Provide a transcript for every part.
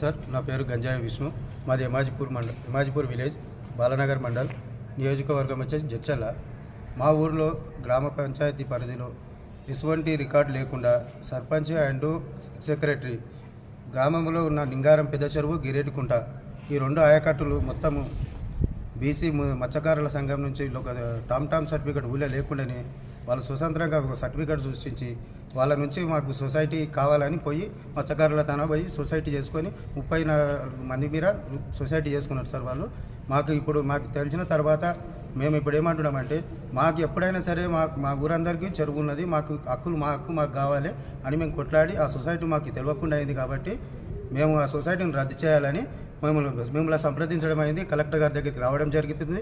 Sir, నా పేరు గంజాయి విష్ణు. మాది ఎమాజిపూర్ విలేజ్, బాలనగర్ మండల్, నియోజకవర్గం వచ్చేసి జడ్చల్ల. మా ఊర్లో గ్రామ పంచాయతీ పరిధిలో ఎటువంటి రికార్డు లేకుండా సర్పంచ్ అండ్ సెక్రటరీ, గ్రామంలో ఉన్న లింగారం పెద్ద చెరువు, గిరేటికుంట, ఈ రెండు ఆయకట్టులు మొత్తము బీసీ మత్స్యకారుల సంఘం నుంచి ఒక టామ్ సర్టిఫికేట్ ఊళ్ళో లేకుండానే వాళ్ళు స్వతంత్రంగా ఒక సర్టిఫికేట్ సృష్టించి వాళ్ళ నుంచి మాకు సొసైటీ కావాలని పోయి మత్స్యకారుల తన పోయి సొసైటీ చేసుకొని 34 మంది మీద సొసైటీ చేసుకున్నారు సార్ వాళ్ళు. మాకు తెలిసిన తర్వాత మేము ఇప్పుడు ఏమంటున్నామంటే, మాకు ఎప్పుడైనా సరే మా ఊరందరికీ చెరువు ఉన్నది, మాకు మాకు కావాలి అని మేము కొట్లాడి ఆ సొసైటీ మాకు తెలియకుండా అయింది. కాబట్టి మేము ఆ సొసైటీని రద్దు చేయాలని మిమ్మల్ని సంప్రదించడం అయింది. కలెక్టర్ గారి దగ్గరికి రావడం జరుగుతుంది.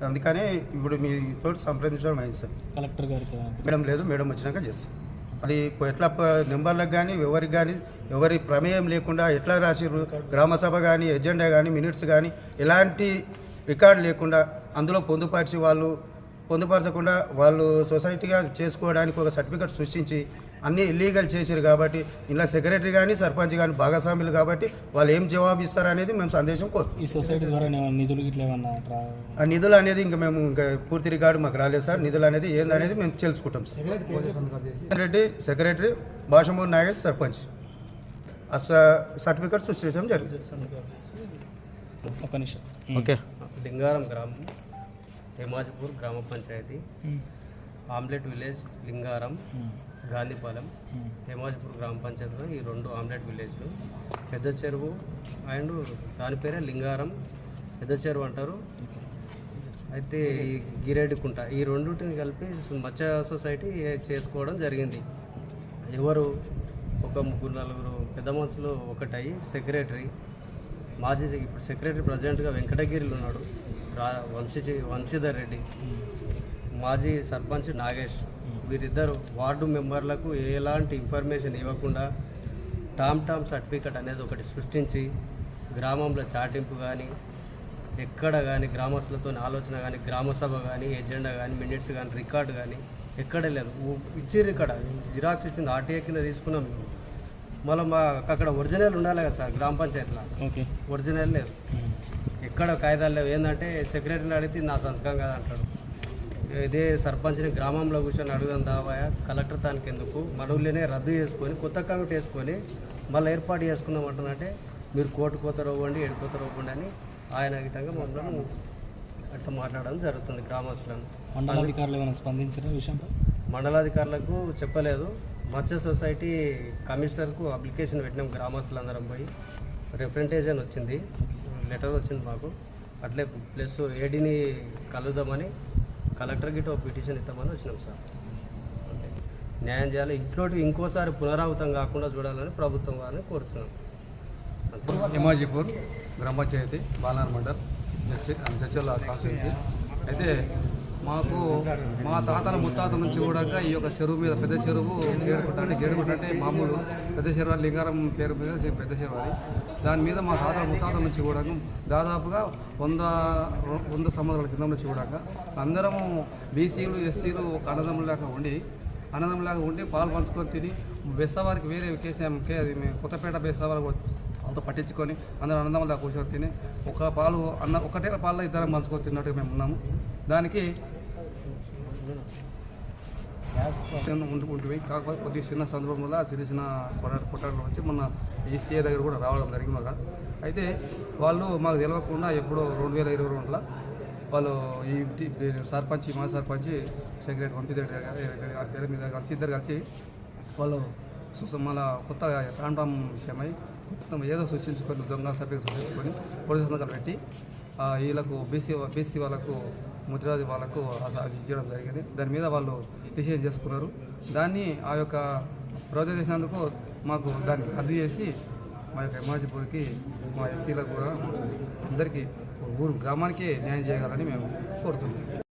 అందుకనే ఇప్పుడు మీతో సంప్రదించడం అయింది సార్. కలెక్టర్ గారికి మేడం వచ్చినాక చేస్తాం. అది ఎట్లా నెంబర్లకు కానీ ఎవరి ప్రమేయం లేకుండా ఎట్లా రాసిర్రు, గ్రామసభ కానీ ఎజెండా కానీ మినిట్స్ కానీ ఎలాంటి రికార్డు లేకుండా అందులో పొందుపరచకుండా వాళ్ళు సొసైటీగా చేసుకోవడానికి ఒక సర్టిఫికేట్ సృష్టించి అన్నీ ఇల్లీగల్ చేశారు. కాబట్టి ఇలా సెక్రటరీ కానీ సర్పంచ్ కానీ భాగస్వాములు కాబట్టి వాళ్ళు ఏం జవాబు ఇస్తారు అనేది మేము సందేశం కోరుతాం. ఈ సొసైటీ ద్వారా నిధులు ఆ నిధులు అనేది ఇంకా పూర్తి రికార్డు మాకు రాలేదు సార్. నిధులు అనేది ఏందనేది మేము తెలుసుకుంటాం సార్. సెక్రటరీ భాషమూరు నాగేష్ సర్పంచ్ సర్టిఫికేట్ సృష్టించడం జరుగుతుంది. ఓకే. లింగారం గ్రామం, ఎమాజిపూర్ గ్రామ పంచాయతీ, ఆమ్లెట్ విలేజ్ లింగారం, గాంధీపాలెం, ఎమాజిపూర్ గ్రామ పంచాయతీలో ఈ రెండు ఆమ్లెట్ విలేజ్లు. పెద్ద చెరువు అండ్ దాని పేరే లింగారం పెద్ద చెరువు అంటారు. అయితే ఈ గిరేడికుంట, ఈ రెండింటిని కలిపి మత్స్య సొసైటీ చేసుకోవడం జరిగింది. ఎవరు ఒక 3-4 పెద్ద మనుషులు ఒకటయ్యి సెక్రటరీ, ఇప్పుడు సెక్రటరీ ప్రజెంట్గా వెంకటగిరిలో ఉన్నాడు వంశీధర్ రెడ్డి, మాజీ సర్పంచ్ నాగేష్, వీరిద్దరు వార్డు మెంబర్లకు ఎలాంటి ఇన్ఫర్మేషన్ ఇవ్వకుండా టామ్ సర్టిఫికేట్ అనేది ఒకటి సృష్టించి గ్రామంలో చాటింపు కానీ ఎక్కడ కానీ గ్రామస్తులతో ఆలోచన కానీ గ్రామసభ కానీ ఎజెండా కానీ మినిట్స్ కానీ రికార్డు కానీ ఎక్కడ లేదు. ఇచ్చిర్రు, ఇక్కడ జిరాక్స్ ఇచ్చింది, ఆర్టీఏ కింద తీసుకున్నాం. మళ్ళీ అక్కడ ఒరిజినల్ ఉండాలి కదా సార్, గ్రామ పంచాయతీలో ఒరిజినల్ లేదు, ఎక్కడ కాయిదాలు లేవు. ఏంటంటే సెక్రటరీని అడిగితే నా సంతకం కదా అంటాడు. ఇదే సర్పంచ్ని గ్రామంలో కూర్చొని అడుగుదాం దావాయా, కలెక్టర్ దానికి ఎందుకు, మనవులనే రద్దు చేసుకొని కొత్త కమిటీ వేసుకొని మళ్ళీ ఏర్పాటు చేసుకుందాం అంటున్నట్టే, మీరు కోర్టు పోతారు ఇవ్వండి, ఏడుకోతారు ఇవ్వండి అని ఆయన గిట్టంగా మమ్మల్ని అట్లా మాట్లాడడం జరుగుతుంది గ్రామస్తులను. మండలాధికారులు ఏమైనా స్పందించిన విషయంలో? మండలాధికారులకు చెప్పలేదు. మత్స్య సొసైటీ కమిషనర్కు అప్లికేషన్ పెట్టినాం గ్రామస్తులందరం పోయి. రిప్రజెంటేషన్ వచ్చింది, లెటర్ వచ్చింది మాకు. అట్లే ప్లస్ ఏడీని కలుద్దామని కలెక్టర్ గిట్ట ఒక పిటిషన్ ఇద్దామని వచ్చినాం సార్. అంటే న్యాయం చేయాలి, ఇంకోసారి పునరావృతం కాకుండా చూడాలని ప్రభుత్వం వారిని కోరుతున్నాం. ఎమాజిపూర్ గ్రామ పంచాయతీ, బాలనగర్ మండల్, జడ్చల్ల కాన్స్టిట్యున్సీ. అయితే మాకు మా తాతల ముత్తాతల నుంచి కూడా ఈ యొక్క చెరువు మీద పెద్ద చెరువు గేడుకుంట అంటే మామూలు పెద్ద చెరువు, లింగారం పేరు మీద పెద్ద చెరువు అది. దాని మీద మా తాతల ముత్తాతల నుంచి కూడా దాదాపుగా 100 సంవత్సరాల కింద నుంచి కూడా అందరము బీసీలు ఎస్సీలు ఒక అన్నదమ్ములాగా ఉండి పాలు పంచుకొని తిని బెస్తవారికి వేరే కేసీఎంకే అది మేము కొత్తపేట బెస్తవారికి అంతా పట్టించుకొని అందరూ అన్నదమ్ములా కూర్చొని తిని ఒకటే పాలలో ఇద్దరం పంచుకొని తిన్నట్టుగా మేము ఉన్నాము. దానికి ఉంటుంది. కాకపోతే కొద్దిగా చిన్న సందర్భంలో చిన్న కొట్టాడలు వచ్చి మొన్న ఈసీఏ దగ్గర కూడా రావడం జరిగింది మాకు. అయితే వాళ్ళు మాకు తెలియకుండా ఎప్పుడో 2022లో వాళ్ళు ఈ సర్పంచ్, మా సర్పంచ్, సెక్రటరీ వంశీధర్ గారి మీద ఇద్దరు కలిసి వాళ్ళు మళ్ళీ కొత్తగా టామ్ విషయమై ఏదో సూచించుకొని దొంగ సర్టిఫికేట్ సూచించుకొని పోలీసు సంతకాలు పెట్టి వీళ్ళకు బీసీ వాళ్ళకు ముద్రాజు వాళ్ళకు అది ఇవ్వడం జరిగింది. దాని మీద వాళ్ళు డిసిజన్ చేసుకున్నారు. దాన్ని ఆ యొక్క రోజు చేసినందుకు మాకు దాన్ని రద్దు చేసి మా యొక్క ఎమాజిపూర్కి, మా ఎస్సీలకు కూడా అందరికీ గ్రామానికి న్యాయం చేయాలని మేము కోరుతున్నాం.